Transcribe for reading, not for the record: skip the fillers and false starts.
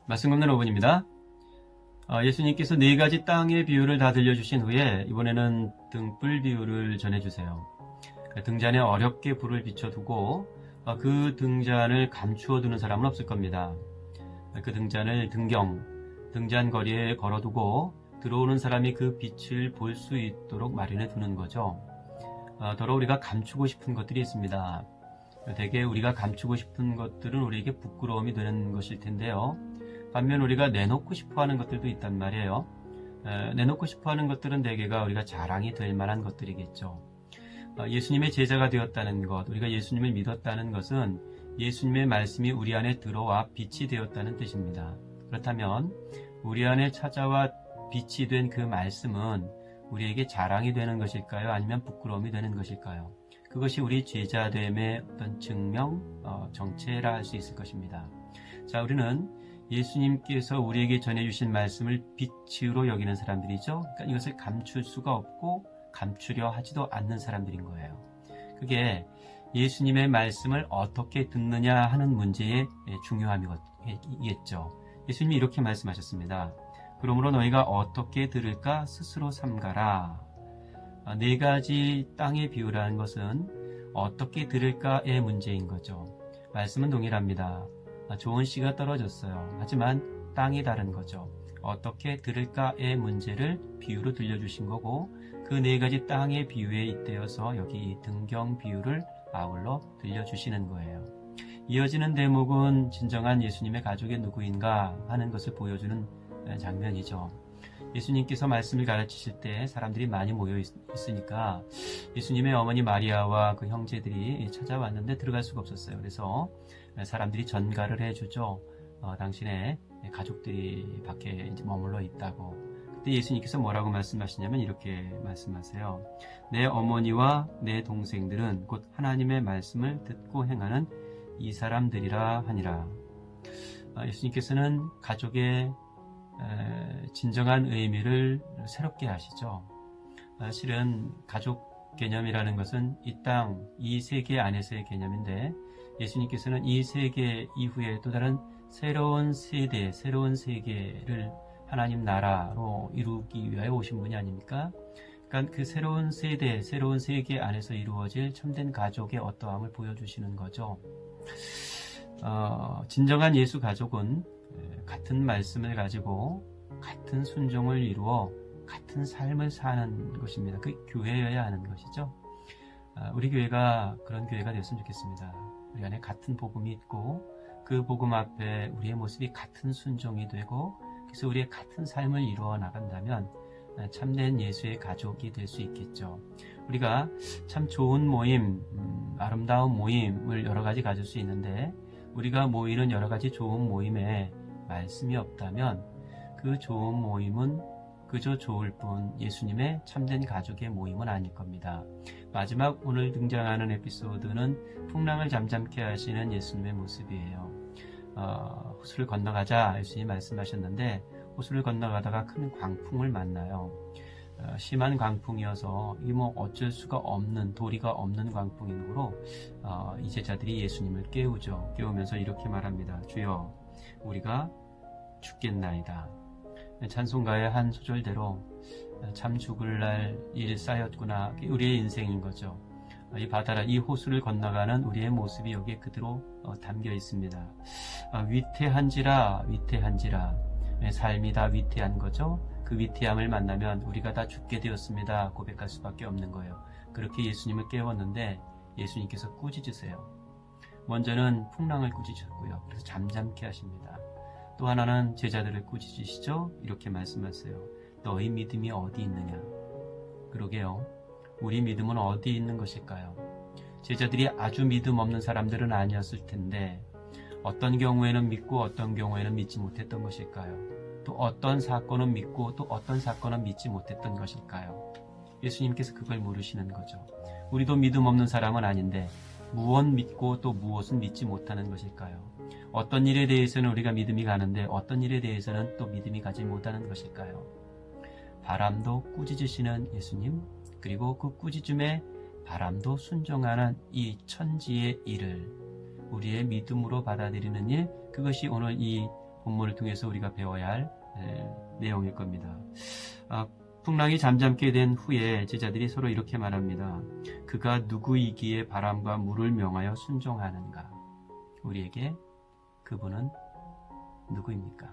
말씀 걷는 5분입니다. 예수님께서 네 가지 땅의 비유를 다 들려주신 후에 이번에는 등불 비유를 전해주세요. 등잔에 어렵게 불을 비춰두고 그 등잔을 감추어 두는 사람은 없을 겁니다. 그 등잔을 등잔 거리에 걸어두고 들어오는 사람이 그 빛을 볼 수 있도록 마련해 두는 거죠. 더러 우리가 감추고 싶은 것들이 있습니다. 대개 우리가 감추고 싶은 것들은 우리에게 부끄러움이 되는 것일 텐데요. 반면 우리가 내놓고 싶어하는 것들도 있단 말이에요. 내놓고 싶어하는 것들은 대개가 우리가 자랑이 될 만한 것들이겠죠. 예수님의 제자가 되었다는 것, 우리가 예수님을 믿었다는 것은 예수님의 말씀이 우리 안에 들어와 빛이 되었다는 뜻입니다. 그렇다면 우리 안에 찾아와 빛이 된 그 말씀은 우리에게 자랑이 되는 것일까요? 아니면 부끄러움이 되는 것일까요? 그것이 우리 제자됨의 어떤 증명, 정체라 할 수 있을 것입니다. 자, 우리는 예수님께서 우리에게 전해주신 말씀을 빛으로 여기는 사람들이죠. 그러니까 이것을 감출 수가 없고 감추려 하지도 않는 사람들인 거예요. 그게 예수님의 말씀을 어떻게 듣느냐 하는 문제의 중요함이겠죠. 예수님이 이렇게 말씀하셨습니다. 그러므로 너희가 어떻게 들을까 스스로 삼가라. 네 가지 땅의 비유라는 것은 어떻게 들을까의 문제인 거죠. 말씀은 동일합니다. 좋은 씨가 떨어졌어요. 하지만 땅이 다른 거죠. 어떻게 들을까의 문제를 비유로 들려주신 거고 그 네 가지 땅의 비유에 잇대어서 여기 등경 비유를 아울러 들려주시는 거예요. 이어지는 대목은 진정한 예수님의 가족이 누구인가 하는 것을 보여주는 장면이죠. 예수님께서 말씀을 가르치실 때 사람들이 많이 모여 있으니까 예수님의 어머니 마리아와 그 형제들이 찾아왔는데 들어갈 수가 없었어요. 그래서 사람들이 전가를 해주죠. 당신의 가족들이 밖에 이제 머물러 있다고. 그때 예수님께서 뭐라고 말씀하시냐면 이렇게 말씀하세요. 내 어머니와 내 동생들은 곧 하나님의 말씀을 듣고 행하는 이 사람들이라 하니라. 예수님께서는 가족의 진정한 의미를 새롭게 하시죠. 실은 가족 개념이라는 것은 이 땅, 이 세계 안에서의 개념인데 예수님께서는 이 세계 이후에 또 다른 새로운 세대, 새로운 세계를 하나님 나라로 이루기 위하여 오신 분이 아닙니까? 그러니까 그 새로운 세대, 새로운 세계 안에서 이루어질 참된 가족의 어떠함을 보여주시는 거죠. 진정한 예수 가족은 같은 말씀을 가지고 같은 순종을 이루어 같은 삶을 사는 것입니다. 그 교회여야 하는 것이죠. 우리 교회가 그런 교회가 되었으면 좋겠습니다. 우리 안에 같은 복음이 있고 그 복음 앞에 우리의 모습이 같은 순종이 되고 그래서 우리의 같은 삶을 이루어 나간다면 참된 예수의 가족이 될 수 있겠죠. 우리가 참 좋은 모임, 아름다운 모임을 여러 가지 가질 수 있는데 우리가 모이는 여러 가지 좋은 모임에 말씀이 없다면 그 좋은 모임은 그저 좋을 뿐 예수님의 참된 가족의 모임은 아닐 겁니다. 마지막 오늘 등장하는 에피소드는 풍랑을 잠잠케 하시는 예수님의 모습이에요. 호수를 건너가자 예수님이 말씀하셨는데 호수를 건너가다가 큰 광풍을 만나요. 심한 광풍이어서 이 뭐 어쩔 수가 없는 도리가 없는 광풍이므로 이 제자들이 예수님을 깨우죠. 깨우면서 이렇게 말합니다. 주여 우리가 죽겠나이다. 찬송가의 한 소절대로 참 죽을 날 일 쌓였구나. 우리의 인생인 거죠. 이 바다라 이 호수를 건너가는 우리의 모습이 여기에 그대로 담겨 있습니다. 위태한지라 삶이 다 위태한 거죠. 그 위태함을 만나면 우리가 다 죽게 되었습니다 고백할 수밖에 없는 거예요. 그렇게 예수님을 깨웠는데 예수님께서 꾸짖으세요. 먼저는 풍랑을 꾸짖으셨고요. 그래서 잠잠케 하십니다. 또 하나는 제자들을 꾸짖으시죠. 이렇게 말씀하세요. 너희 믿음이 어디 있느냐. 그러게요. 우리 믿음은 어디 있는 것일까요? 제자들이 아주 믿음 없는 사람들은 아니었을 텐데 어떤 경우에는 믿고 어떤 경우에는 믿지 못했던 것일까요? 또 어떤 사건은 믿고 또 어떤 사건은 믿지 못했던 것일까요? 예수님께서 그걸 물으시는 거죠. 우리도 믿음 없는 사람은 아닌데 무엇 믿고 또 무엇은 믿지 못하는 것일까요? 어떤 일에 대해서는 우리가 믿음이 가는데 어떤 일에 대해서는 또 믿음이 가지 못하는 것일까요? 바람도 꾸짖으시는 예수님, 그리고 그 꾸짖음에 바람도 순종하는 이 천지의 일을 우리의 믿음으로 받아들이는 일, 그것이 오늘 이 본문을 통해서 우리가 배워야 할 내용일 겁니다. 풍랑이 잠잠게 된 후에 제자들이 서로 이렇게 말합니다. 그가 누구이기에 바람과 물을 명하여 순종하는가? 우리에게 그분은 누구입니까?